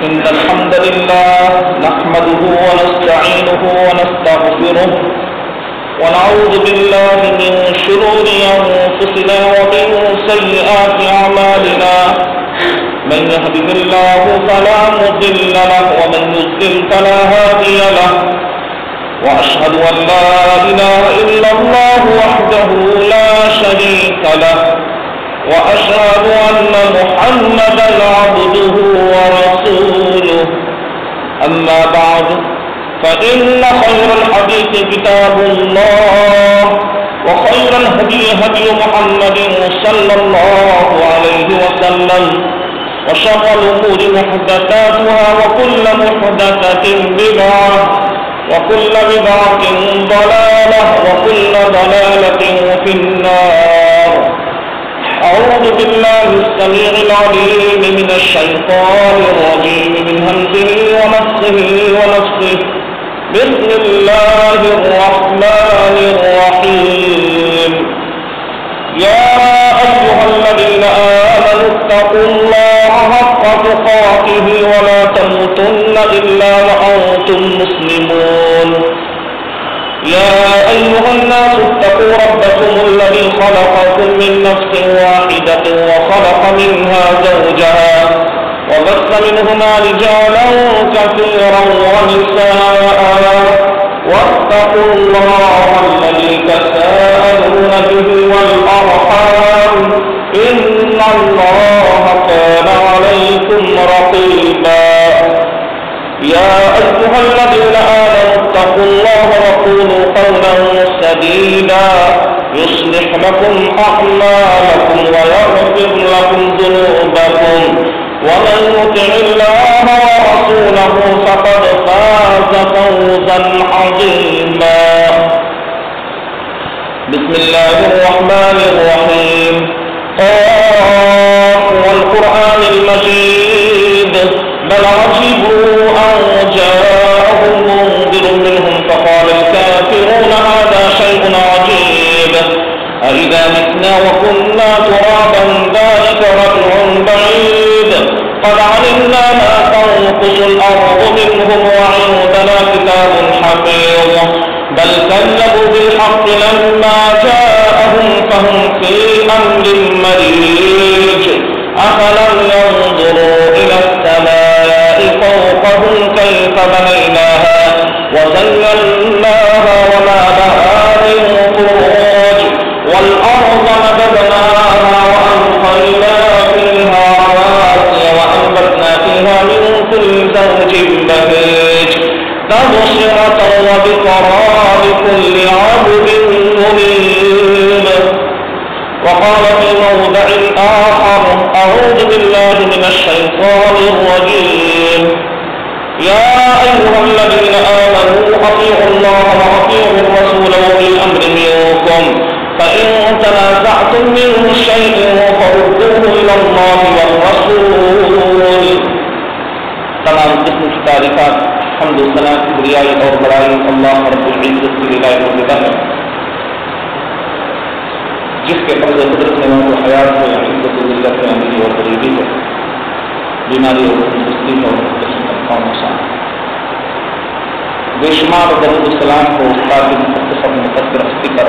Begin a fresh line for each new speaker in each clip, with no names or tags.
إن الحمد لله نحمده ونستعينه ونستغفره ونعوذ بالله من شرور أنفسنا ومن سيئات أعمالنا من يهده الله فلا مضل له ومن يضلل فلا هادي له وأشهد أن لا إله إلا الله وحده لا شريك له وأشهد أن محمدا عبده ورسوله أما بعد فإن خير الحديث كتاب الله وخير الهدي هدي محمد صلى الله عليه وسلم وشر الأمور محدثاتها وكل محدثة بدعة وكل بدعة ضلالة وكل ضلالة في النار. أعوذ بالله السميع العليم من الشيطان الرجيم من همزه ونفخه ونفثه. بسم الله الرحمن الرحيم. يا أيها الذين آمنوا اتقوا الله حق تقاته ولا تموتن إلا وأنتم مسلمون. يا أيها الناس اتقوا ربكم الذي خلقكم من نفس واحدة وخلق منها زوجها وبث منهما رجالا كثيرا ونساء واتقوا الله الذي تساءلون به والأرحام إن الله كان عليكم رقيبا يا أيها الذين آمنوا اتقوا الله وقولوا قولا سديدا يصلح لكم أعمالكم ويغفر لكم ذنوبكم ومن يطع الله ورسوله فقد فاز فوزا عظيما بسم الله الرحمن الرحيم والقرآن المجيد بل عجبوا أن جاءهم منذر منهم فقال الكافرون هذا شيء عجيب أإذا متنا وكنا ترابا ذلك رجع بعيد قد علمنا ما تنقص الأرض منهم وعندنا كتاب حفيظ بل كذبوا بالحق لما جاءهم فهم في أمر مريج أفلم ينظروا إلى السماء فوقهم كيف بنيناها وزيناها وما لها من فروج والأرض مددناها وألقينا فيها رواسي وأنبتنا فيها من كل زوج بهيج تبصرة وذكرى لكل عبد منيب وقال في موضع آخر أعوذ بالله من الشيطان الرجيم يا أيها الذين آمنوا أطيعوا الله وأطيعوا الرسول وأولي الأمر منكم فإن تنازعتم من شيء فردوه إلى الله والرسول تمام قسم کی تعریفات حمد و ثنا کبریائی اور بڑائی اللہ رب العزت کی لائق ہوتا ہے جس کے قبض قدرت میں وہ حیات ہو یا عزت و ذلت میں امیر اور غریبی ہو بیماری اور مسلم اور قسم کا نقصان بے شمار درود السلام کو استاد مختصر مقدر ہستی پر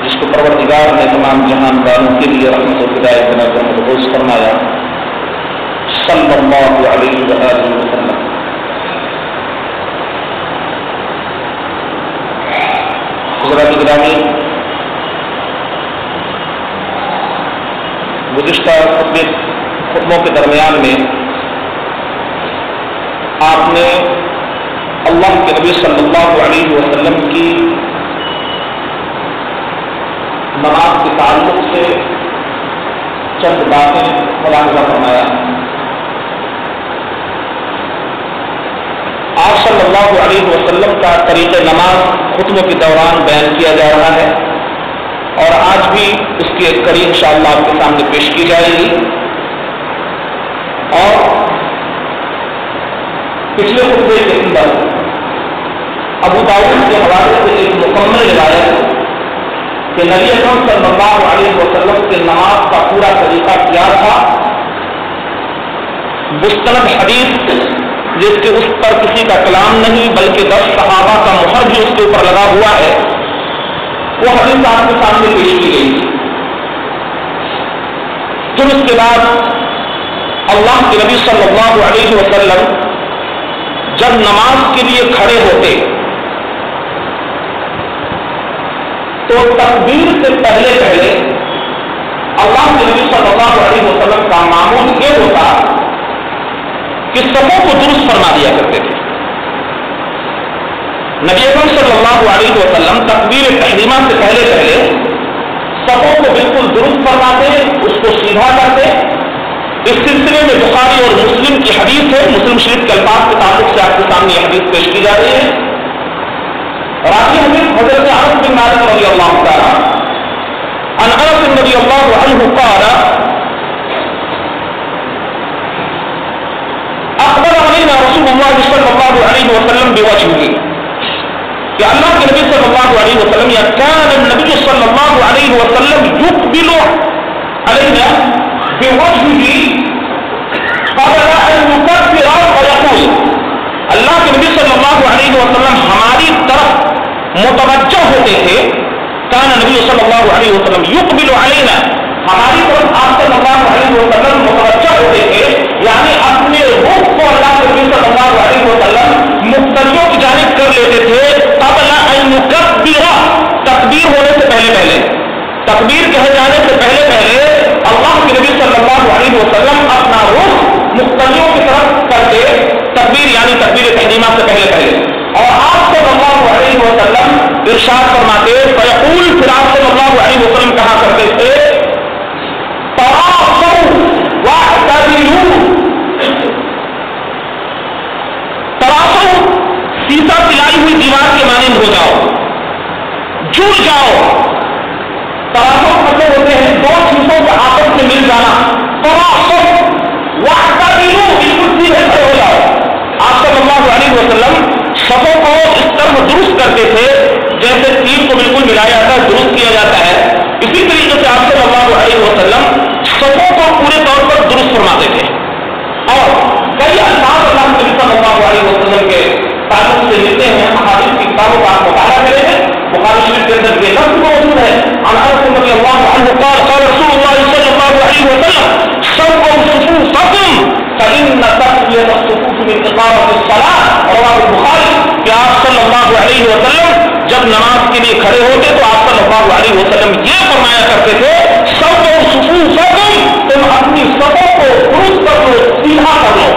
جس کو پروردگار نے تمام جہان والوں کے لیے رحمت و ہدایت بنا کر مبعوث فرمایا صلی اللہ علیہ وآلہ وسلم. حضرات گرامی، گزشتہ خطبوں کے درمیان میں آپ نے اللہ کے نبی صلی اللہ علیہ وسلم کی نماز کے تعلق سے چند باتیں ملاحظہ فرمایا. آپ صلی اللہ علیہ وسلم کا طریق نماز خطبوں کے دوران بیان کیا جا رہا ہے اور آج بھی اس کی ایک کڑی انشاءاللہ آپ کے سامنے پیش کی جائے گی. اور پچھلے خطبے کے اندر ابو داؤد کے حوالے سے ایک مکمل روایت کہ نبی اکرم صلی اللہ علیہ وسلم کے نماز کا پورا طریقہ کیا تھا، مستند حدیث جس کے اس پر کسی کا کلام نہیں بلکہ 10 صحابہ کا مہر بھی اس کے اوپر لگا ہوا ہے، وہ حدیث آپ کے سامنے پیش کی گئی. پھر اس کے بعد اللہ کے نبی صلی اللہ علیہ وسلم جب نماز کے لیے کھڑے ہوتے تو تکبیر سے پہلے اللہ کے نبی صلی اللہ علیہ وسلم کا معمول یہ ہوتا کہ صفوں کو درست فرما دیا کرتے تھے. نبی اکرم صلی اللہ علیہ وسلم تکبیر تحریمہ سے پہلے صفوں کو بالکل درست فرماتے، اس کو سیدھا کرتے. اس سلسلے میں بخاری اور مسلم کی حدیث ہے، مسلم شریف کے الفاظ کے تعلق سے آپ کے سامنے یہ حدیث پیش کی جا رہی ہے. راوی حدیث حضرت انس بن مالک رضی اللہ تعالی عن انس رضی اللہ عنہ قال اخبر علينا رسول الله صلی اللہ علیہ وسلم بوجهه کہ اللہ کے نبی صلی اللہ علیہ وسلم یا كان النبي صلی اللہ علیہ وسلم يقبل علينا بوجهه قبل ان يكبر ويقول اللہ کے نبی صلی اللہ علیہ وسلم ہماری طرف متوجہ ہوتے تھے. كان النبي صلی اللہ علیہ وسلم يقبل علينا ہماری طرف آپ صلی اللہ علیہ وسلم متوجہ ہوتے تھے، یعنی اپنے رخ کو اللہ کے نبی صلی اللہ علیہ وسلم مقتدیوں کی جانب کر لیتے تھے قبل ان يكبر لائی ہوئی دیوار کے مانند ہو جاؤ، جڑ جاؤ۔ تراسب مطلب ہوتے ہیں دو چیزوں کا آپس میں مل جانا، تراسب بالکل سیدھے کھڑے ہو جاؤ۔ آپ صلی اللہ علیہ وسلم صفوں کو اس طرح درست کرتے تھے جیسے تین کو بالکل ملایا جاتا ہے، درست کیا جاتا ہے، اسی طریقے سے آپ صلی اللہ علیہ وسلم صفوں کو پورے طور پر درست فرماتے تھے۔ اور کئی الفاظ اللہ نبی صلی اللہ علیہ وسلم کے تعلق سے ملتے ہیں، احادیث کی کتابوں کا آپ مطالعہ کریں گے، بخاری شریف کے اندر یہ لفظ موجود ہے، عن انس رضی اللہ عنہ قال قال رسول اللہ صلی اللہ علیہ وسلم سووا صفوفکم فإن تسویۃ الصفوف من إقامة الصلاة، رواه البخاری۔ کہ آپ صلی اللہ علیہ وسلم جب نماز کے لیے کھڑے ہوتے تو آپ صلی اللہ علیہ وسلم یہ فرمایا کرتے تھے سووا صفوفکم، تم اپنی صفوں کو درست کر لو، سیدھا کر لو۔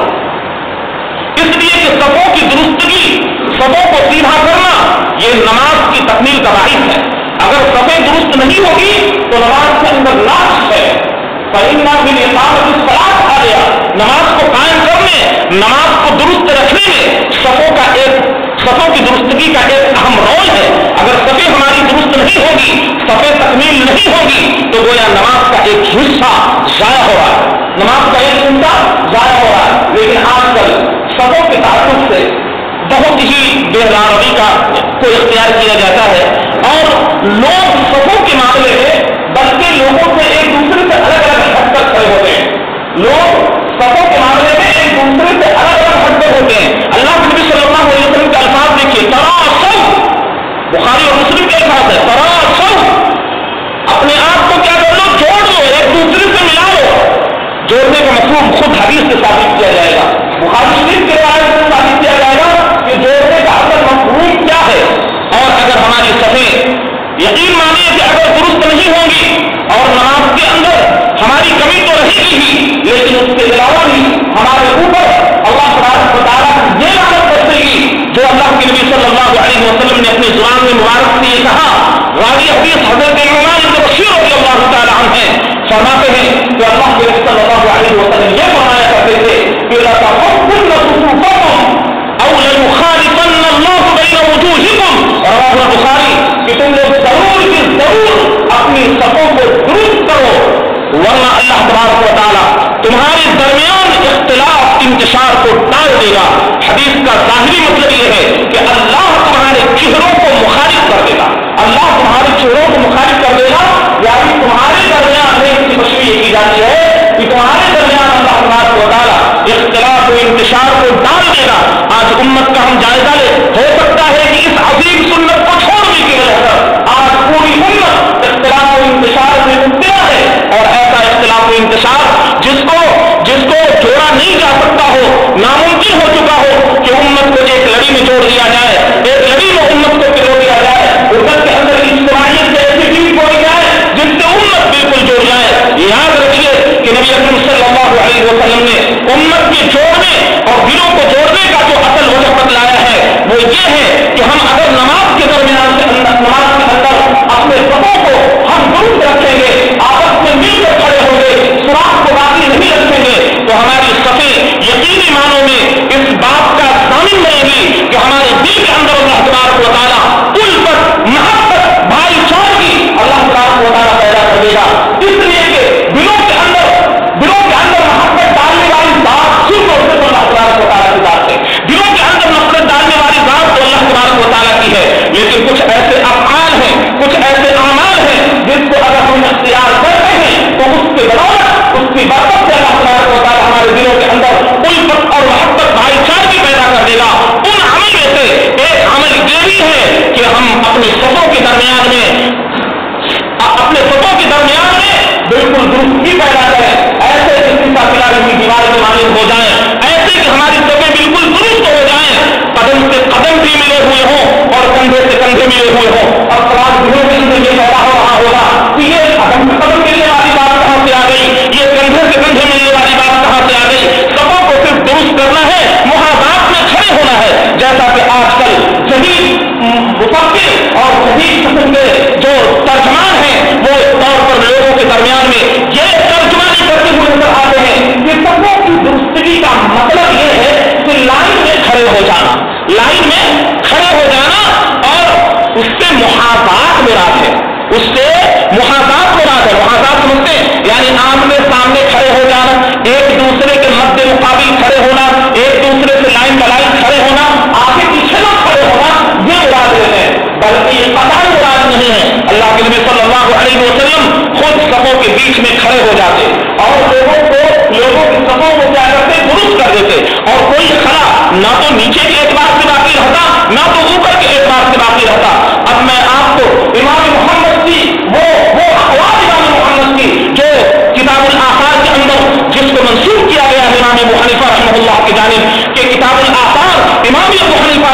اس لیے کہ صفوں کی درستگی، صفوں کو سیدھا کرنا یہ نماز کی تکمیل کا باعث ہے۔ اگر صفیں درست نہیں ہوگی تو نماز کے اندر نقص ہے۔ فإنہ من إقامة الصلاة آ گیا، نماز کو قائم کرنے، نماز کو درست رکھنے میں صفوں کی درستگی کا ایک اہم رول ہے۔ اگر صفیں ہماری درست نہیں ہوگی، صفیں تکمیل نہیں ہوگی تو گویا نماز کا ایک حصہ ضائع ہو رہا ہے، نماز کا ایک حصہ ضائع ہو رہا ہے۔ لیکن آج کل صفوں کے تعلق سے بہت ہی بے روی کا کو اختیار کیا جاتا ہے اور لوگ صفوں کے معاملے میں بلکہ لوگوں سے ایک دوسرے سے الگ الگ ہٹ کر کھڑے ہوتے ہیں، لوگ صفوں کے معاملے میں ایک دوسرے سے الگ الگ ہٹ کر ہوتے ہیں۔ اللہ کے نبی صلی اللہ علیہ وسلم کے الفاظ دیکھیے، تراصوا، بخاری اور مسلم کے الفاظ ہے، تراصوا، اپنے آپ کو کیا کر لو، جوڑ لو، ایک دوسرے سے ملا لو۔ جوڑنے کا مفہوم خود حدیث سے ثابت کیا جائے گا، بخاری شریف کے روایت سے ثابت کیا جائے گا کہ جوڑنے کا اصل مفہوم کیا ہے۔ اور اگر ہماری صفیں یقین مانیے کہ اگر درست نہیں ہوں گی اور نماز کے اندر ہماری کمی تو رہے گی ہی، لیکن اس کے علاوہ بھی ہمارے اوپر اللہ تبارک و تعالیٰ یہ لعنت برسے گی جو اللہ کے نبی صلی اللہ علیہ وسلم نے اپنی زبان میں مبارک سے یہ کہا۔ راوی حدیث حضرت نعمان بن بشیر رضی اللہ تعالیٰ عنہ ہیں، فرماتے ہیں کہ اللہ کے نبی صلی اللہ علیہ وسلم یہ فرمایا کرتے تھے کہ لَتَحُبُّنَّ صُفُوفَكُمْ أَوْ لَيُخَالِفَنَّ اللَّهُ بَيْنَ وُجُوهِكُمْ، رواه البخاری، کہ تم لوگ ضرور کی ضرور اپنی صفوں کو درست کرو ورنہ اللہ تبارک و تعالیٰ تمہارے درمیان اختلاف انتشار کو ڈال دے گا۔ حدیث کا ظاہری مطلب یہ ہے کہ اللہ تمہارے چہروں کو مخالف کر دے گا، اللہ تمہارے چہروں کو مخالف کر دے گا، یعنی تمہارے درمیان میں اس کی تشریح کی جاتی ہے کہ تمہارے درمیان اللہ تبارک و تعالیٰ اختلاف و انتشار کو ڈال دے گا۔ آج امت کا ہم جائزہ لیں، ہو سکتا ہے کہ اس عظیم سنت کو چھوڑنے کی وجہ سے آج پوری امت اختلاف و انتشار میں مبتلا ہے، اور ایسا اختلاف و انتشار جس کو جوڑا نہیں جا سکتا ہو، ناممکن ہو چکا ہو کہ امت کو ایک لڑی میں جوڑ دیا جائے، ایک لڑی میں امت کو پرو دیا جائے، امت کے اندر اجتماعیت سے ایسی چیز چھوڑی جائے جس سے امت بالکل جڑ جائے۔ یاد رکھیے کہ نبی اکرم صلی اللہ علیہ وسلم نے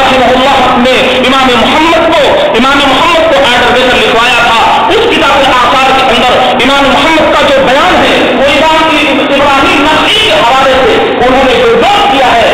रहमहुल्लाह अपने इमाम मोहम्मद को आर्डर देकर लिखवाया था। उस किताब आसार के अंदर इमाम मोहम्मद का जो बयान है वो इब्राहिम नखई के हवाले से उन्होंने जो नोट किया है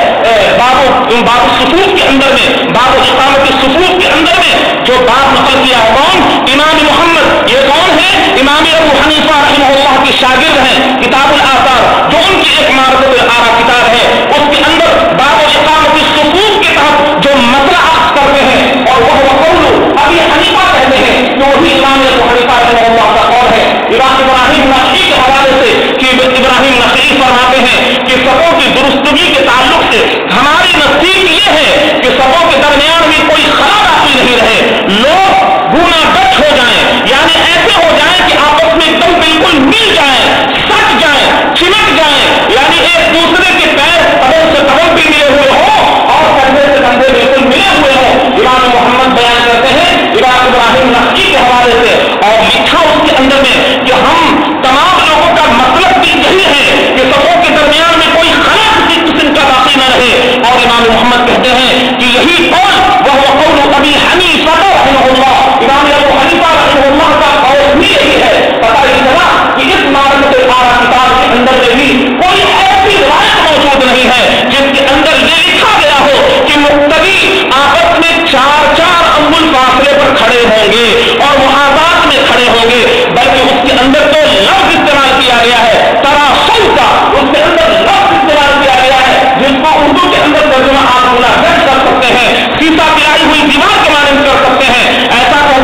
बाबु सुफूफ के अंदर में, बाबु इकामत सुफूफ के अंदर में जो बात नकल किया है कौन? इमाम मोहम्मद। ये कौन है? इमाम अबू हनीफा रहमहुल्लाह के शागिर्द हैं। किताबुल आसार जो उनकी एक मारफतुल आरा किताब है, उसके अंदर बाबु इकामत सुफूफ के तहत जो मसला अक्स करते हैं और वह कौल अबी हनीफा कहते हैं कि वही इमाम अबू हनीफा रहमहुल्लाह का कौल है। इब्राहिम नखई के हवाले से कि इब्राहिम नखई फरमाते हैं कि सबों की दुरुस्तगी के ताल्लुक से हमारी नसीब ये है कि सबों के दरमियान भी कोई खला बाकी नहीं रहे, लोग गुना गठ हो जाएं, यानी ऐसे हो जाएं कि आपस में एकदम बिल्कुल मिल जाएं, सट जाएं, चिमट जाएं, यानी एक दूसरे के पैर कदम से कदम भी मिले हुए हो और कंधे से कंधे बिल्कुल मिले हुए हो। इमाम मोहम्मद बयान करते हैं इब्राहिम नखई के हवाले से और लिखा उसके अंदर में कि हम तमाम लोगों का मतलब भी यही है कि सबों के दरमियान में कोई खला किसी किस्म का बाकी न रहे। और इमाम मोहम्मद कहते हैं कि यही कौल वह कौल अबी हनीफा रहमहुल्लाह, इमाम अबू हनीफा रहमहुल्लाह का कौल भी यही है। पता ही चला कि इस मारफतुल आरा किताब के अंदर में भी कोई ऐसी रिवायत मौजूद नहीं है जिसके अंदर ये लिखा गया हो कि मुक्तदी आपस में 4-4 अंगुल फासले पर खड़े होंगे और मुहादात में खड़े होंगे, बल्कि उसके अंदर तो लफ्ज इस्तेमाल किया गया है तरासुल का, उसके अंदर लफ्ज इस्तेमाल किया गया है जिसको उर्दू के अंदर तर्जुमा आप गुना कर सकते हैं, सीसा पिलाई हुई दीवार के माने कर सकते हैं। ऐसा कर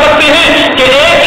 सकते हैं कि एक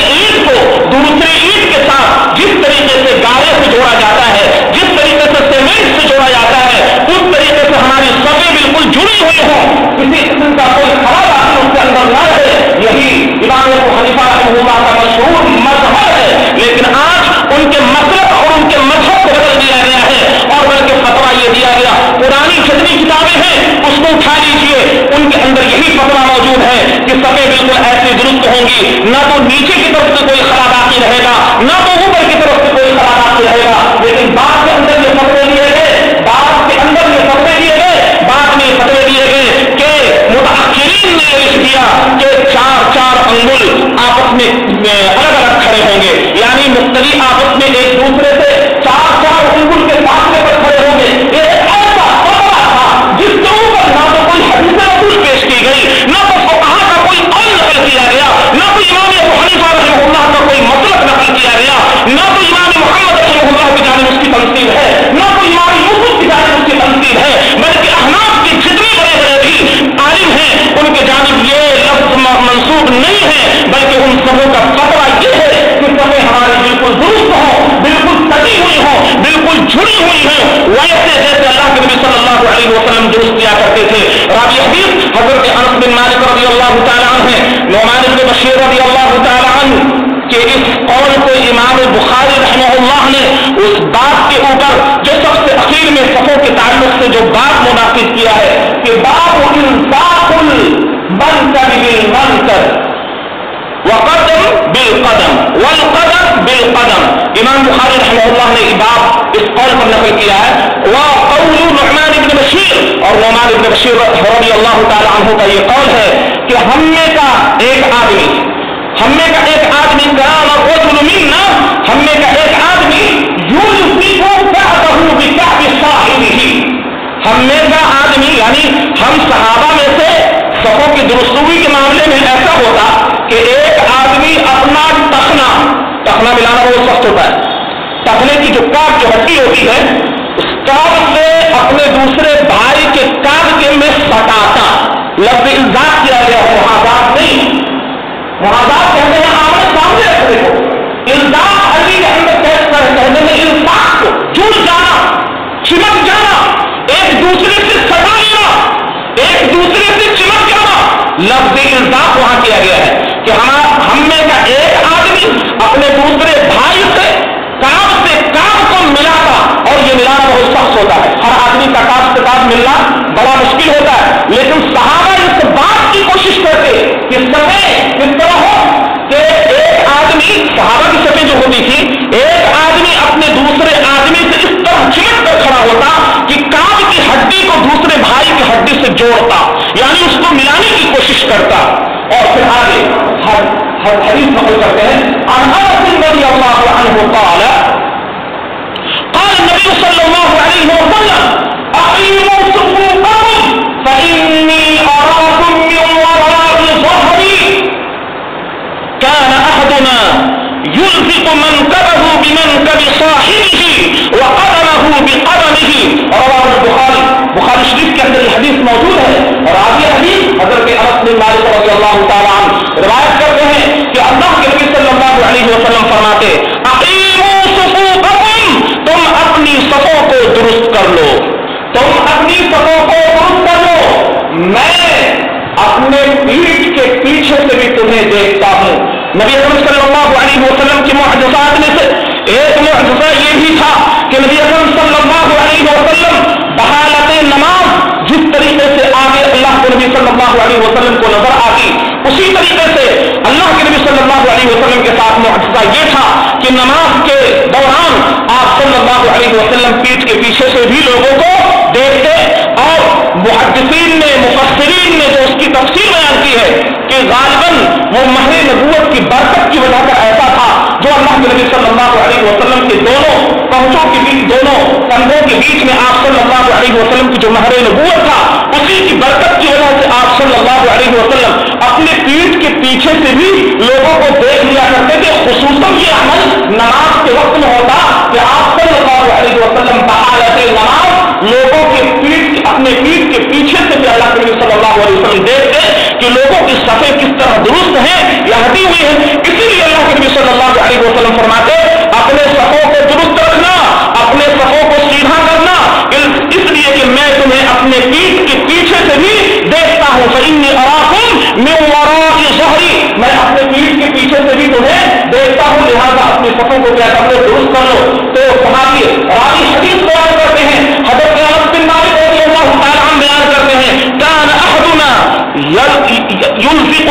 ईंट को दूसरी ईंट के साथ जिस तरीके से गारे से जोड़ा जाता है, जिस तरीके से सीमेंट से जोड़ा जाता है, उस तरीके से हमारी सभी बिल्कुल जुड़ी हुई हो, किसी किस्म का कोई खराब आदमी उसके अंदर न रहे। यही इमाम अबू हनीफा रहमहुल्लाह का मशहूर मजहब है। लेकिन आज उनके मसलक और उनके मजहब को बदल दिया गया है और बल्कि फतवा ये दिया गया, पुरानी जितनी किताबें हैं उसको उठा लीजिए, उनके अंदर यही फतवा मौजूद है कि सभी बिल्कुल ऐसी दुरुस्त होंगी, न तो नीचे की तरफ से कोई खला बाकी रहेगा, न तो ऊपर की तरफ से कोई खला बाकी रहेगा। लेकिन बाद के अंदर ये फतवे दिए गए, बाद में ये फतवे दिए गए कि मुतअख्खिरीन ने लिख दिया कि 4-4 अंगुल आपस में अलग अलग खड़े होंगे, यानी मुक्तदी आपस में एक दूसरे से 4-4 अंगुल के फासले पर खड़े होंगे। ये ऐसा फतवा था जिसके ऊपर ना तो कोई हदीस रसूल पेश की गई, ना तो फुक़हा का कोई कौल नकल किया गया, ना तो इमाम अबू हनीफा रहमहुल्लाह का कोई मसलक नकल किया गया, ना तो इमाम मोहम्मद रहमहुल्लाह की जानिब उसकी तंसीब है, ना तो इमाम यूसुफ की जानिब उसकी तंसीब है, बल्कि अहनाफ के जितने बड़े भी आलिम हैं उनके जानिब ये लफ्ज मंसूब नहीं है, बल्कि उन सबों का फतवा ये है कि सभी हमारी बिल्कुल दुरुस्त हो, बिल्कुल सटी हुई हो, बिल्कुल जुड़ी हुई हो, वैसे जैसे अल्लाह के नबी सल्लल्लाहु अलैहि वसल्लम दुरुस्त किया करते थे। रावी हदीस हजरत अनस बिन मालिक रज़ियल्लाहु तआला अन्हु हैं, नुमान इब्न बशीर रज़ियल्लाहु तआला अन्हु कि इस कौल को इमाम बुखारी रहमहुल्लाह ने उस बात के ऊपर जो सबसे अखीर में सफों के ताल्लुक से जो बात मुनाकिद किया है कि बाबु इंसाकुल मनकर बिल मनकर वक़दम बिल कदम वल कदम बिल कदम। इमाम बुखारी रहमहुल्लाह ने इस कौल पर नकल किया है वह कौल नुमान इब्न बशीर, और नुमान इब्न बशीर रज़ियल्लाहु तआला अन्हु का ये कौल है कि हम में का एक आदमी कान रजुल मिन्ना, हम में का एक आदमी युज़िबु बअदहु बिकअबि साहिबिही, हम में का आदमी यानी हम सहाबा में से सबों की दुरुस्तगी के मामले में ऐसा होता कि एक आदमी अपना टखना मिलाना बहुत सख्त होता है, टखने की जो काब जो हड्डी होती है उस काब से अपने दूसरे भाई के काब के में सटाता, लफ्ज़ इल्ज़ाम किया गया, मुहाज़ात नहीं, मुहाज़ात कहते हैं आमने सामने रखने को, इल्ज़ाम अरबी के अंदर कहते हैं इंसाफ को, जुड़ जाना, चिमट जाना, एक दूसरे से सटा लेना, एक दूसरे से चिमट जाना, लफ्ज़ इल्ज़ाम वहां किया गया है कि हम में का एक आदमी अपने दूसरे भाई से काब को मिलाता, और ये मिलाना बहुत सख्त होता है, हर आदमी का काब से काब मिलना बड़ा मुश्किल होता है, लेकिन सहाबा इस बात की कोशिश करते कि सफ़े किस तरह हो कि एक आदमी, सहाबा की सफ़े जो होती थी, एक आदमी अपने दूसरे आदमी से इस तरह चिमट कर खड़ा होता कि काब की हड्डी को दूसरे भाई की हड्डी से کو ملانے کی کوشش کرتا. اور پھر آگے ہر حدیث نقل کرتے ہیں عن انس رضی اللہ عنہ قال قال النبي صلى الله عليه وسلم اقيموا صفوفكم فاني اراكم من وراء ظهري كان احدنا يلفق منكبه بمنكب صاحبه وقدمه بقدمه. رواه البخاری. بخاری شریف کے اندر یہ حدیث موجود ہے. اور آگے حدیث حضرت انس بن مالک رضی اللہ تعالی عنہ روایت کرتے ہیں کہ اللہ کے نبی صلی اللہ علیہ وسلم فرماتے اقیموا صفوفکم، تم اپنی صفوں کو درست کر لو، تم اپنی صفوں کو درست کر لو، میں اپنے پیٹھ کے پیچھے سے بھی تمہیں دیکھتا ہوں. نبی اکرم صلی اللہ علیہ وسلم کی معجزات میں سے ایک معجزہ یہ بھی تھا کہ نبی اکرم صلی اللہ علیہ وسلم بحالت نماز جس طریقے سے آگے اللہ کے نبی صلی اللہ علیہ وسلم کو نظر آتی، اسی طریقے سے اللہ کے نبی صلی اللہ علیہ وسلم کے ساتھ معجزہ یہ تھا کہ نماز کے دوران آپ صلی اللہ علیہ وسلم پیٹھ کے پیچھے سے بھی لوگوں کو دیکھتے. اور محدثین نے مفسرین نے جو اس کی تفسیر بیان کی ہے کہ غالباً وہ مہر نبوت کی برکت کی وجہ سے ایسا تھا جو اللہ کے نبی صلی اللہ علیہ وسلم کے دونوں پہنچوں کے بیچ، دونوں کندھوں کے بیچ میں آپ صلی اللہ علیہ وسلم کی جو مہر نبوت تھا اسی کی برکت کی وجہ سے آپ صلی اللہ علیہ وسلم اپنے پیٹھ کے پیچھے سے بھی لوگوں کو دیکھ لیا کرتے تھے. خصوصاً یہ عمل نماز کے وقت میں ہوتا کہ آپ صلی اللہ علیہ وسلم بحالت نماز لوگوں کے اپنے پیٹھ کے پیچھے سے بھی اللہ کے نبی صلی اللہ علیہ وسلم دیکھتے کہ لوگوں کی صفیں کس طرح درست ہیں یا ہٹی ہوئی ہیں. اسی لیے اللہ کے نبی صلی اللہ علیہ وسلم فرماتے اپنے صفوں کو درست رکھنا، اپنے صفوں کو سیدھا کرنا، اس لیے کہ میں تمہیں اپنے پیٹھ کے پیچھے سے بھی دیکھتا ہوں. فإني أراكم من وراء ظهري، میں اپنے پیٹھ کے پیچھے سے بھی تمہیں دیکھتا ہوں، لہذا اپنے صفوں کو کیا کر لو، درست کر لو. تو صحابی راوی حدیث بیان کرتے ہیں، حضرت انس بن مالک رضی اللہ تعالی عنہ بیان کرتے ہیں كان احدنا يلفق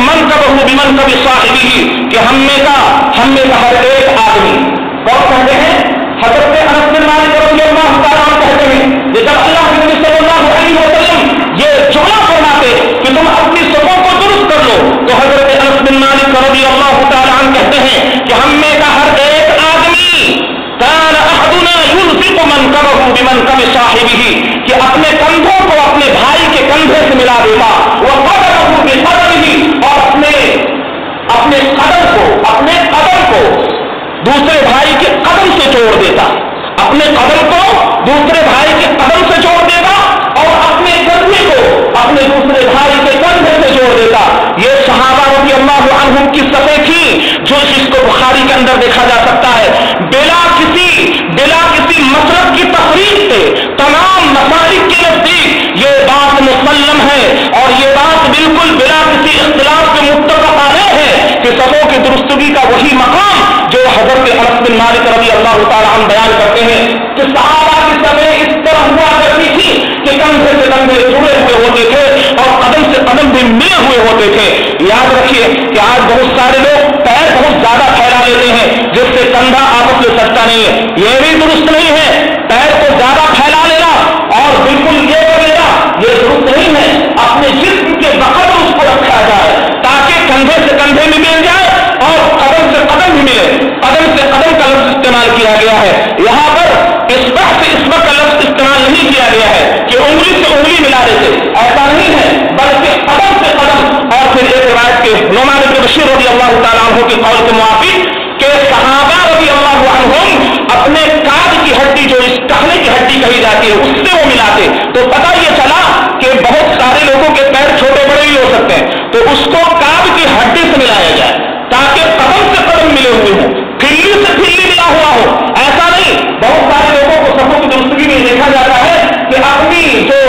منكبه بمنكب صاحبه کہ ہم میں کا ہر ایک آدمی، کون کہتے ہیں؟ حضرت انس بن مالک رضی اللہ تعالی عنہ کہتے ہیں کہ جب اللہ کے نبی صلی اللہ علیہ وسلم یہ جملہ فرماتے کہ تم اپنی صفوں کو درست کر لو، تو حضرت انس بن مالک رضی اللہ تعالی عنہ کہتے ہیں کہ ہم میں کا ہر ایک آدمی كان احدنا يلفق منكبه بمنكب صاحبه کہ اپنے کندھوں کو اپنے بھائی کے کندھے سے ملا دیتا، وقدمه بقدمه اور اپنے قدم کو دوسرے بھائی کے قدم سے جوڑ دیتا، اپنے قدم کو دوسرے بھائی کے قدم سے جوڑ دیتا اور اپنے کندھے کو اپنے دوسرے بھائی کے کندھے سے جوڑ دیتا. یہ صحابہ رضی اللہ عنہم کی صفیں تھیں جو جس کو بخاری کے اندر دیکھا جا سکتا ہے بلا کسی مسلک کی تفریق سے تمام مسالک کے نزدیک یہ بات مسلم ہے اور یہ بات بالکل بلا کسی اختلاف کے متفق علیہ ہے کہ صفوں کی درستگی کا وہی مقام جو حضرت انس بن مالک رضی اللہ تعالی عنہ بیان کرتے ہیں کہ صحابہ کی صفیں اس طرح ہوا کرتی تھی کہ کندھے سے کندھے جڑے ہوئے ہوتے تھے اور قدم سے قدم بھی ملے ہوئے ہوتے تھے. یاد رکھیے کہ آج بہت سارے لوگ پیر بہت زیادہ پھیلا لیتے ہیں جس سے کندھا آپس میں سچتا نہیں ہے، یہ بھی درست نہیں ہے. پیر کو زیادہ پھیلا لینا اور بالکل یہ کر لینا یہ درست نہیں ہے. اپنے جسم کے بقدر اس کو رکھا جائے تاکہ کندھے سے کندھے بھی مل جائے اور قدم سے قدم بھی ملے. قدم سے قدم کا لفظ استعمال کیا گیا ہے، یہاں پر اصبع سے اصبع کا لفظ استعمال نہیں کیا گیا ہے کہ انگلی سے انگلی ملا دیتے، ایسا نہیں ہے، بلکہ قدم سے قدم. اور پھر ایک روایت کے نعمان بن بشیر رضی اللہ تعالیٰ عنہ کے قول کے موافق کہ صحابہ رضی اللہ عنہم اپنے کاج کی ہڈی جو اس ٹخنے کی ہڈی کہی جاتی ہے اس سے وہ ملاتے. تو پتہ یہ چلا کہ بہت سارے لوگوں کے پیر چھوٹے بڑے بھی ہو سکتے ہیں، تو اس کو کاج کی ہڈی سے ملایا جائے تاکہ قدم سے قدم ملے ہوئے ہوں، کھلی سے کھلی ملا ہوا ہو. ایسا نہیں، بہت سارے لوگوں کو صفوں کی درستگی میں دیکھا جاتا ہے کہ اپنی جو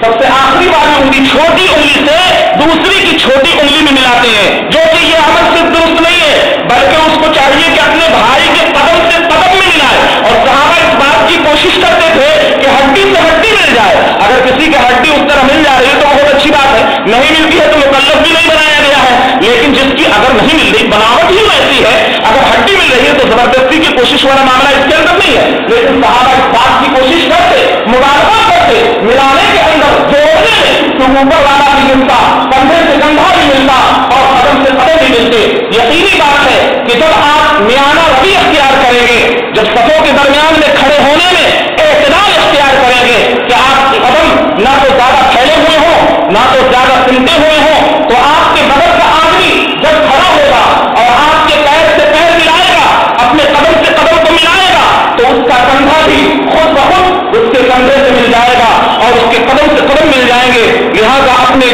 سب سے آخری والی انگلی چھوٹی انگلی سے دوسری کی چھوٹی انگلی میں ملاتے ہیں، جو کہ یہ عمل صرف درست نہیں ہے، بلکہ اس کو چاہیے کہ اپنے بھائی کے قدم سے قدم میں ملائے. اور صحابہ اس بات کی کوشش کرتے تھے کہ ہڈی سے ہڈی مل جائے. اگر کسی کی ہڈی اس طرح مل جا رہی ہے تو بہت اچھی بات ہے، نہیں ملتی ہے تو مکلف بھی نہیں بنایا گیا ہے. لیکن جس کی اگر نہیں مل رہی، بناوٹ ہی ویسی ہے، اگر ہڈی مل رہی ہے تو زبردستی کی کوشش والا معاملہ اس کے اندر نہیں ہے. لیکن صحابہ اس بات کی کوشش کرتے، مبالغہ کرتے، ملانے کے اندر جوڑنے میں ऊपर वाला भी मिलता, कंधे से कंधा भी मिलता और कदम से कदम भी मिलते। यकीनी बात है कि जब आप मियाना रवि अख्तियार करेंगे, जब सफों के दरमियान में खड़े होने में एतदाल अख्तियार करेंगे कि आपके कदम ना तो ज्यादा फैले हुए हो ना तो ज्यादा सिमटे हुए हो, तो आपके बगल का आदमी जब खड़ा होगा और आपके पैर से पैर मिलाएगा, अपने कदम से कदम को मिलाएगा, तो उसका कंधा भी खुद ब खुद उसके कंधे से मिल जाएगा और उसके कदम से कदम मिल जाएंगे। लिहाजा अपने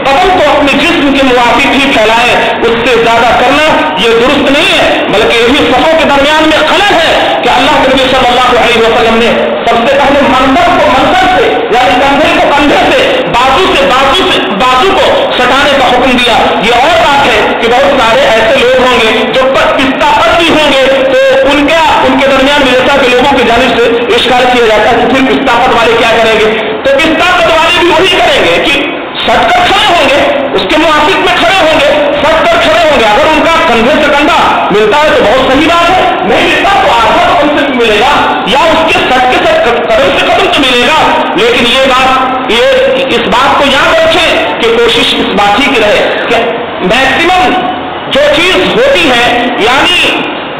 कदम को अपने जिस्म के मुवाफिक ही फैलाएं, उससे ज्यादा करना ये दुरुस्त नहीं है, बल्कि यही सफों के दरमियान में खलल है कि अल्लाह के नबी सल्लल्लाहु अलैहि वसल्लम ने सबसे पहले मंसर को मंसर से, यानी कंधे को कंधे से, बाजू को सटाने का हुक्म दिया। ये और बात है कि बहुत सारे ऐसे लोग होंगे जो पिस्ता पद भी होंगे, तो उनके दरमियान विदेशा के लोगों की जानिब से इश्काल किया जाता है कि फिर पिस्ता पद वाले क्या करेंगे, तो पिस्ता पद वाले भी वही करेंगे कि सट कर खड़े होंगे, उसके मुआफिक में खड़े होंगे, सट कर खड़े होंगे। अगर उनका कंधे से कंधा मिलता है तो बहुत सही बात है, नहीं मिलता तो आधा तो कम से मिलेगा या उसके सट के सट कदम से कदम तो मिलेगा। लेकिन इस बात को याद रखें कि कोशिश इस बात ही की रहे कि मैक्सिमम जो चीज होती है, यानी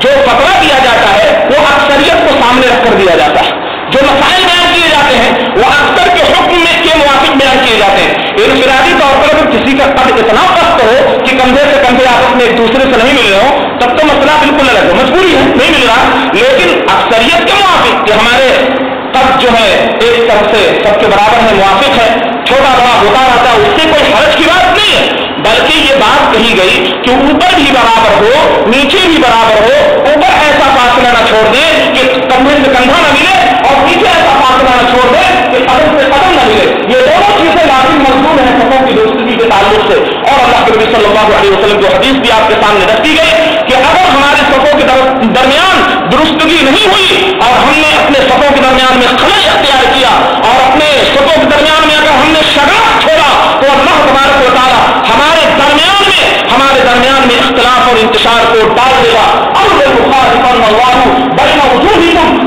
जो फतवा दिया जाता है, वो अक्सरियत को सामने रखकर दिया जाता है। जो मसाइल बयान किए जाते हैं वो अक्सर के हुक्म में के मुवाफिक बयान किए जाते हैं। इनफिरादी तौर पर अगर किसी का कद इतना पस्त हो कि कंधे से कंधे आपस में एक दूसरे से नहीं मिल रहे हो, तब तो मसला बिल्कुल अलग है, मजबूरी है, नहीं मिल रहा। लेकिन अक्सरियत के मुवाफिक कि हमारे कद जो है एक तरफ से सबके बराबर है, मुवाफिक है, छोटा बड़ा होता रहता है, उससे कोई हर्ज की बात नहीं है, बल्कि ये बात कही गई कि ऊपर भी बराबर हो, नीचे भी बराबर हो, ऊपर ऐसा फासला न छोड़ दे कि कंधे से कंधा न मिले और नीचे ऐसा फासला न छोड़ दे कि कदम से कदम न मिले। ये दोनों चीजें लाजिम मजबूर हैं सफों की दुरुस्ती के ताल्लुक से। और अल्लाह के नबी सल्लल्लाहु अलैहि वसल्लम की हदीस भी आपके सामने रख दी गई कि अगर हमारे सफों के दरमियान दुरुस्तगी नहीं हुई और हमने अपने सफों के दरमियान में खलल अख्तियार किया और अपने सफों के दरमियान में अगर हमने शगाफ छोड़ा, तो अल्लाह तबारक व तआला हमारे दरमियान में इख्तिलाफ और इंतशार को डाल देगा।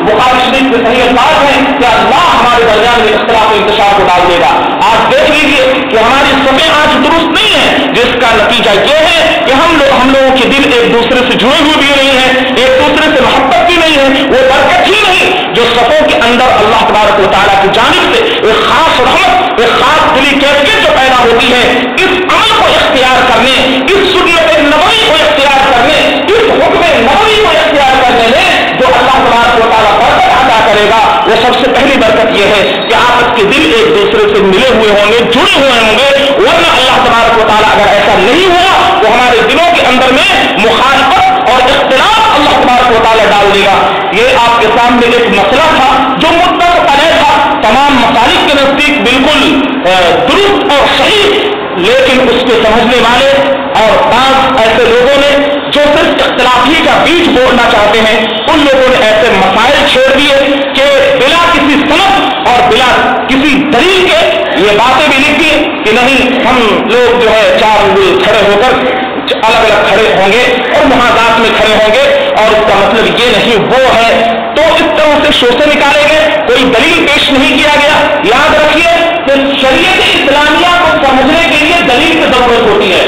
बुखारी शरीफ में सही अल्फाज है कि अल्लाह हमारे दरमियान में इख्तिलाफ और इंतशार को डाल देगा। आज देख लीजिए कि हमारी सफें आज दुरुस्त नहीं है, जिसका नतीजा ये है कि हम लोगों के दिल एक दूसरे से जुड़े हुए भी नहीं है, एक दूसरे से मोहब्बत भी नहीं है, वो बरकत ही नहीं जो सफों के अंदर अल्लाह तबारक व तआला की जानिब से एक खास रहमत, एक खास दिली कैफियत जो पैदा होती है, इस अमल को इख्तियार करने, इस सुन्नत नबवी को इख्तियार करने, इस हुक्म नबवी को इख्तियार करने में जो अल्लाह तबारक व तआला बरकत अता करेगा, वो सबसे पहली बरकत यह है कि आपस के दिल एक दूसरे से मिले हुए होंगे, जुड़े हुए होंगे। वरना अल्लाह तबारक व तआला अगर ऐसा नहीं हुआ तो हमारे दिलों के अंदर में मुखालफत और इख्तिलाफ अल्लाह तबारक व तआला डाल देगा। ये आपके सामने एक मसला था जो मुद्दा तय था, तमाम मसालिक के नजदीक बिल्कुल दुरुस्त और सही, लेकिन उसको समझने वाले और बाज़ ऐसे लोगों ने जो सिर्फ इख्तिलाफी का बीज बोलना चाहते हैं, उन लोगों ने ऐसे मसाइल छेड़ दिए कि बिला किसी सनद और बिला किसी दलील के ये बातें भी लिख दी कि नहीं हम लोग जो है चार उंगली खड़े होकर अलग अलग खड़े होंगे और मुहादात में खड़े होंगे और इसका मतलब ये नहीं वो है। तो इस तरह से शोषे निकाले गए, कोई दलील पेश नहीं किया गया। याद रखिए कि शरीयत इस्लामिया को समझने के लिए दलील की जरूरत होती है,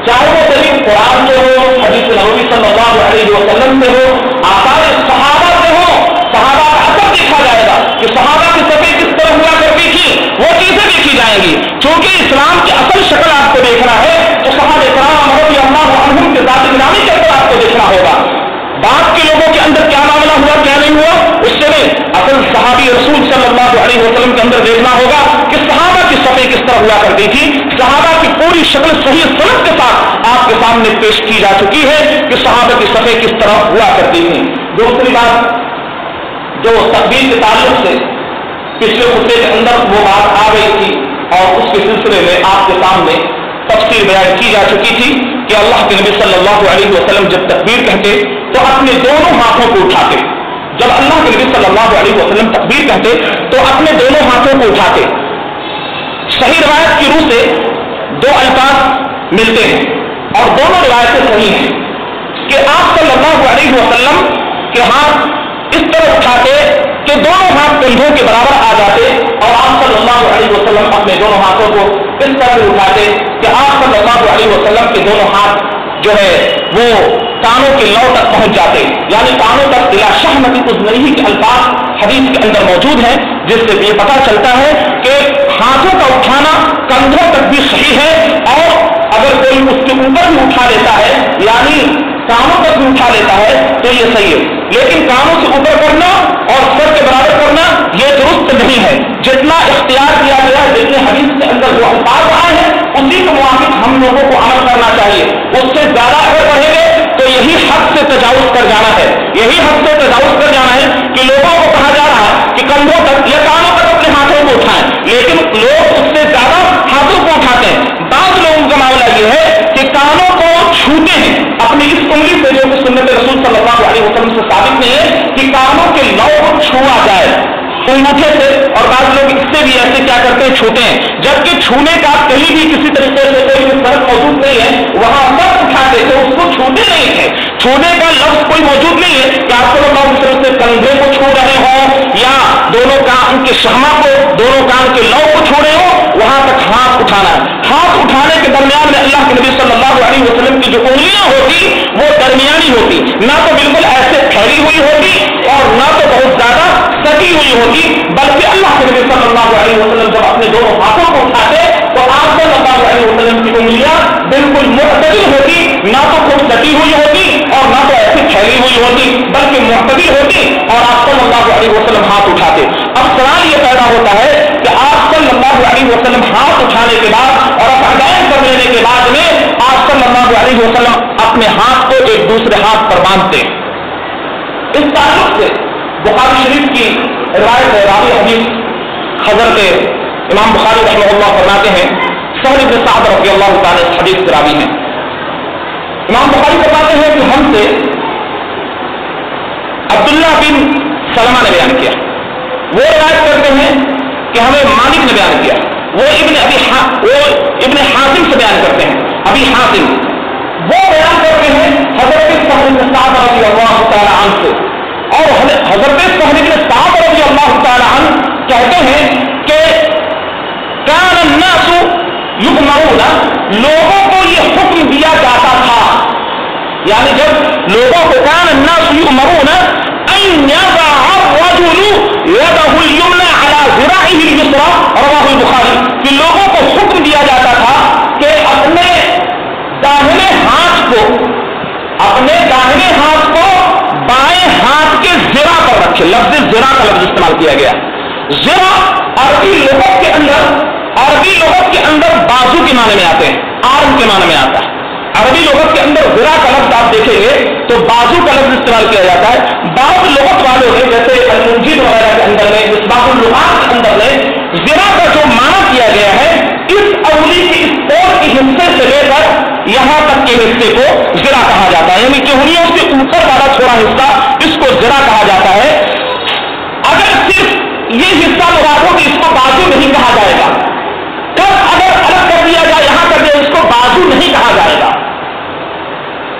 चाहे वो दलील कुरान से हो, हदीस नबवी सल्लल्लाहु अलैहि वसल्लम से हो, आसार सहाबा से हो। सहाबा का असर देखा जाएगा कि सहाबा की सफेद किस तरह हुआ करती थी, वो चीजें देखी जाएंगी। क्योंकि इस्लाम की असल शक्ल आपको देखना है तो सहाबा इकराम रज़ियल्लाहु अन्हुम के ज़ात गिरामी के अंदर आपको देखना होगा। बाद के लोगों के अंदर क्या मामला हुआ क्या नहीं हुआ उससे नहीं, असल सहाबी रसूल सल्लल्लाहु अलैहि वसल्लम के अंदर देखना होगा कि सहाबा की सफेद किस तरह हुआ करती थी। सहाबा की पूरी शक्ल सही सनद के साथ आपके सामने पेश की जा चुकी है कि सहाबा की सफेद किस तरह हुआ करती थी। दूसरी बात जो तकबीर के ताल्लुक से पिछले खुतबे के अंदर वो बात आ गई थी और उसके सिलसिले में आपके सामने तफसीर बयान की जा चुकी थी कि अल्लाह के नबी सल्लल्लाहु अलैहि वसल्लम जब तकबीर कहते तो अपने दोनों हाथों को उठाते। जब अल्लाह के नबी सल्लल्लाहु अलैहि वसल्लम तकबीर कहते तो अपने दोनों हाथों को उठाते। सही रिवायत की रूह से दो अल्फाज मिलते हैं और दोनों रिवायतें सही हैं कि आप सल्लल्लाहु अलैहि वसल्लम के हाथ इस तरह उठाते कि दोनों हाथ कंधों के बराबर आ जाते और आप सल्लल्लाहु अलैहि वसल्लम अपने दोनों हाथों को इस तरह उठाते कि आप सल्लल्लाहु अलैहि वसल्लम के दोनों हाथ जो है वो कानों के लौ तक पहुंच जाते, यानी कानों तक इला शहमती उज़्नैहि के अल्फाज हदीस के अंदर मौजूद हैं, जिससे ये पता चलता है कि हाथों का उठाना कंधों तक भी सही है, और अगर कोई उसके ऊपर भी उठा लेता है यानी कानों तक भी उठा लेता है तो ये सही है, लेकिन कानों से ऊपर करना और सर के बराबर करना ये दुरुस्त नहीं है। जितना इख्तियार किया गया है, जितने हदीस के अंदर जो अल्फाज आए हैं उसी के मुताबिक हम लोगों को अमल करना चाहिए। उससे ज्यादा अगर बढ़ेंगे तो यही हद से तजावुज कर जाना है, यही हद से तजावुज कर जाना है कि लोगों को कहा जा रहा है कि कंधों तक या कानों तक अपने हाथों को उठाएं, लेकिन लोग उससे ज्यादा हाथों को उठाते हैं। बाद लोगों का मामला ये है कि कानों को छूते हैं अपनी इस उंगली से, जो कि सुन्नत रसूल सल्लल्लाहु अलैहि वसल्लम से साबित नहीं है कि कानों के लौ को छुआ जाए अंगूठे से, और बाद लोग इससे भी ऐसे क्या करते हैं, छूते हैं, जबकि छूने का कहीं भी किसी तरीके से कोई फर्क मौजूद नहीं है। वहां सब उठाते थे, उसको छूते नहीं थे, छूने का लफ्ज कोई मौजूद नहीं है कि आप लोग से कंधे को छू रहे हो या दोनों कान के शहमा को, दोनों कान के लौ को छू रहे हो, वहां तक हाथ उठाना है। हाथ उठाने के दरमियान में अल्लाह के नबी सल्लल्लाहु अलैहि वसल्लम की जो उंगलियां होती वो दरमियानी होती, ना तो बिल्कुल ऐसे फैली हुई होती और ना तो बहुत ज्यादा सटी हुई होती, बल्कि अल्लाह के नबी सल्लल्लाहु अलैहि वसल्लम जब अपने दोनों हाथों को उठाते तो आप सल्लल्लाहु अलैहि वसल्लम की उंगलियां बिल्कुल मुअतदिल होती, ना तो खूब सटी हुई होती और ना तो ऐसी फैली हुई होती, बल्कि मुअतदिल होती, और आप सल्लल्लाहु अलैहि वसल्लम हाथ उठाते। अब सवाल ये पैदा होता है कि आप सल्लल्लाहु अलैहि वसल्लम हाथ उठाने के बाद और अदायन कर लेने के बाद में आप सल्लल्लाहु अलैहि वसल्लम अपने हाथ को एक दूसरे हाथ पर बांधते। इस ताल्लुक से बुखारी शरीफ की रिवायत है, रावी हदीस हजरत इमाम बुखारी रहमतुल्लाह फरमाते हैं, सहल इब्न सअद रज़ियल्लाहु ताला इस हदीस के रावी हैं। इमाम बुखारी फरमाते हैं कि हमसे अब्दुल्लाह बिन सलमा ने बयान किया, वो रिवायत करते हैं कि हमें मालिक ने बयान किया, वो इब्न हातिम से बयान करते हैं, अभी हातिम वो बयान करते हैं हजरत सहल इब्न सअद रज़ियल्लाहु ताला अन्हु से, और हजरत सहल इब्न सअद रज़ियल्लाहु ताला अन्हु कहते हैं कि कान अन्नासु युअमरूना, लोगों को ये हुक्म दिया जाता था, यानी जब लोगों को कान अन्नासु युअमरूना अन यज़अ अर्रजुलु यदहु अल-युमना अला ज़िराइहि अल-युसरा, रवाहु बुखारी, कि लोगों को हुक्म दिया जाता था कि अपने दाहिने हाथ को बाएं हाथ के ज़िरा पर रखे। लफ्ज़ ज़िरा का लफ्ज़ इस्तेमाल किया गया। ज़िरा अरबी लोगों के अंदर बाजू के माने में आते हैं, आर्म के माने में आता है। अरबी लोगों के अंदर ज़िरा का लफ्ज़ आप देखेंगे तो बाजू का लफ्ज़ इस्तेमाल किया जाता है। बाद लोगों वालों ने जैसे अल-मुंजीद वगैरह के अंदर में, मिसबाहुल लुगात के अंदर में ज़िरा का जो माना किया गया है, इस अंगुली के इस पैर के हिस्से से लेकर यहां तक के हिस्से को ज़िरा कहा जाता है, यानी चुहनियों से ऊपर वाला थोड़ा हिस्सा इसको ज़िरा कहा जाता है। अगर सिर्फ ये हिस्सा मुराद हो तो इसको बाजू नहीं कहा जाएगा, तब अगर अलग कर दिया जाए, यहां कर दिया, इसको बाजू नहीं कहा जाएगा।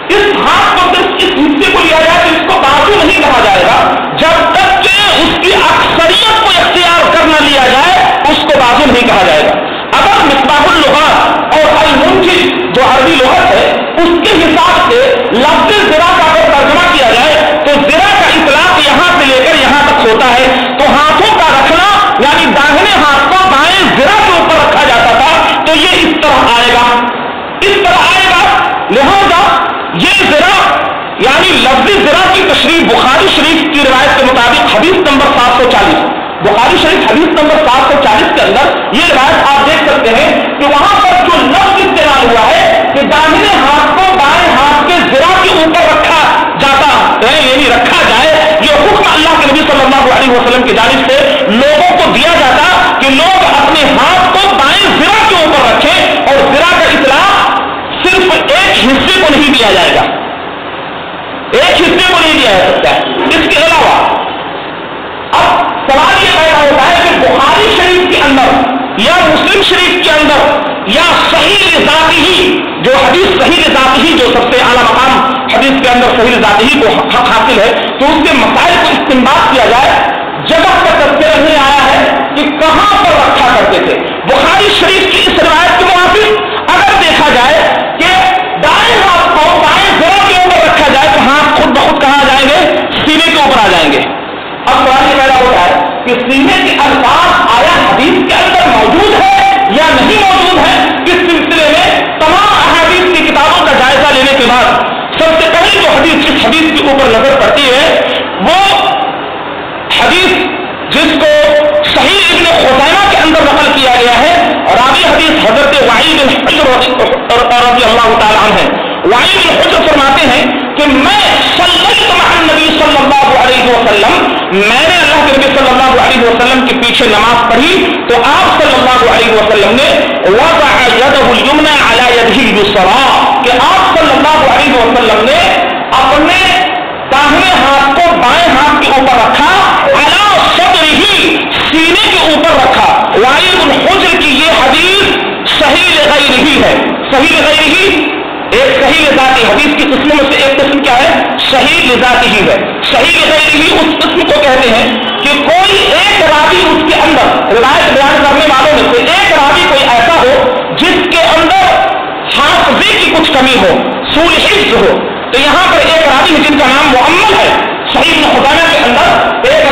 इस हाथ को सिर्फ इस हिस्से को लिया जाए तो इसको बाजू नहीं कहा जाएगा, जब तक कि उसकी अक्सरियत को इख्तियार कर न लिया जाए उसको बाजू नहीं कहा जाएगा। अगर मिसबाहुल लुगात और अल-मुंजीद जो अरबी लुगत है उसके हिसाब से लफ्ज़ ज़िरा का अगर तर्जुमा किया जाए तो ज़िरा का इतलाक यहां से लेकर यहां तक होता है। तो हाथों का रखना यानी दाहिने हाथ को बाएं ज़िरा के ऊपर रखा जाता था, तो ये इस तरह आएगा, इस तरह आएगा। लिहाजा ये ज़िरा यानी लफ्ज़ ज़िरा की तशरीह बुखारी शरीफ की रिवायत के मुताबिक हदीस नंबर 740, बुखारी शरीफ हदीस नंबर 740 के अंदर ये रिवायत आप देख सकते हैं कि वहां पर जो लफ्ज़ इस्तेमाल हुआ है कि दाहिने हाथ को बाएं हाथ के ज़िरा के ऊपर रखा जाता है, यानी रखा जाए, ये हुक्म अल्लाह के नबी सल्लल्लाहु अलैहि वसल्लम की जानिब से लोगों को दिया जाता कि लोग अपने हाथ को बाएं ज़िरा के ऊपर रखें, और ज़िरा का इतलाक सिर्फ एक हिस्से को नहीं दिया जाएगा, एक हिस्से को नहीं दिया जा सकता है, इसके अलावा। अब सवाल यह पैदा होता है कि बुखारी शरीफ के अंदर या मुस्लिम शरीफ के अंदर या सही ज़ाती ही जो हदीस सही ज़ाती ही जो सबसे आला मकाम हदीस के अंदर सही ज़ाती ही को हक हासिल है, तो उसके मसाइल को इस्तेमाल किया जाए। जगह का तस्वीर नहीं आया है कि कहां کہ سینے کے الفاظ آیا حدیث کے اندر موجود ہے یا نہیں موجود ہے. اس سلسلے میں تمام احادیث کی کتابوں کا جائزہ لینے کے بعد سب سے پہلے جو حدیث جس حدیث کے اوپر نظر پڑتی ہے وہ حدیث جس کو صحیح ابن خزیمہ کے اندر نقل کیا گیا ہے. راوی حدیث حضرت وعید بن حجر رضی اللہ تعالیٰ عنہ ہے. وعید بن حجر فرماتے ہیں کہ میں صلیت مع النبی صلی اللہ علیہ وسلم، میں نے اللہ کے نبی صلی اللہ علیہ وسلم کے پیچھے نماز پڑھی تو آپ صلی اللہ علیہ وسلم نے وضع یدہ الیمنی علی یدہ الیسری، کہ آپ صلی اللہ علیہ وسلم نے اپنے داہنے ہاتھ کو بائیں ہاتھ کے اوپر رکھا، علی صدرہ، سینے کے اوپر رکھا. وعید بن حجر کی یہ حدیث صحیح لغیرہ ہے. صحیح لغیرہ ایک صحیح لذاتی، حدیث کی قسموں میں سے ایک قسم کیا ہے؟ صحیح لذاتی ہی ہے. صحیح لغیرہ اس قسم کو کہتے ہیں کہ کوئی ایک راوی اس کے اندر روایت بیان کرنے والوں میں سے ایک راوی کوئی ایسا ہو جس کے اندر حافظے کی کچھ کمی ہو، سوء حفظ ہو. تو یہاں پر ایک راوی ہے جن کا نام معمل ہے. صحیح ابن خزیمہ کے اندر ایک